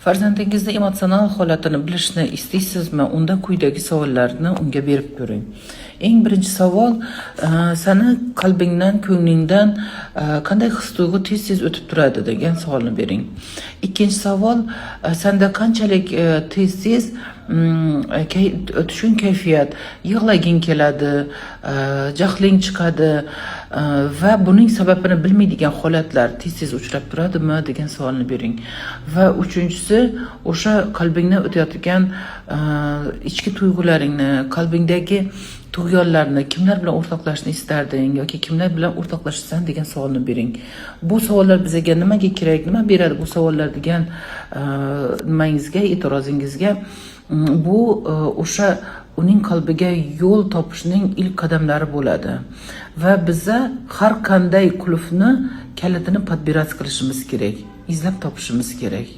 Farzandingizni emotsional holatini bilishni istaysizmi? Unda quyidagi savollarni unga berib ko'ring. Eng birinchi savol, seni qalbingdan, ko'nglingdan qanday his-tuyg'u tez-tez o'tib turadi degan savolni bering. Ikkinchi savol, senda qanchalik tez-tez tushun kayfiyat, yig'laging keladi, jahling chiqadi va buning sababini bilmaydigan holatlar tez-tez uchrab turadimi degan savolni bering. Va uchinchisi, o'sha qalbingdan o'tayotgan ichki tuyg'ularingni, qalbingdagi tug'yonlarni kimlar bilan o'rtoqlashishni istarding yoki kimlar bilan o'rtoqlashasan degan savolni bering. Bu savollar bizga nimaga kerak, nima beradi bu savollar degan nimangizga, e'tirozingizga bu o'sha uning qalbiga yo'l topishning ilk qadamlari bo'ladi. Va biza har qanday qulfni kalitini podbirats qilishimiz kerak, izlab topishimiz kerak.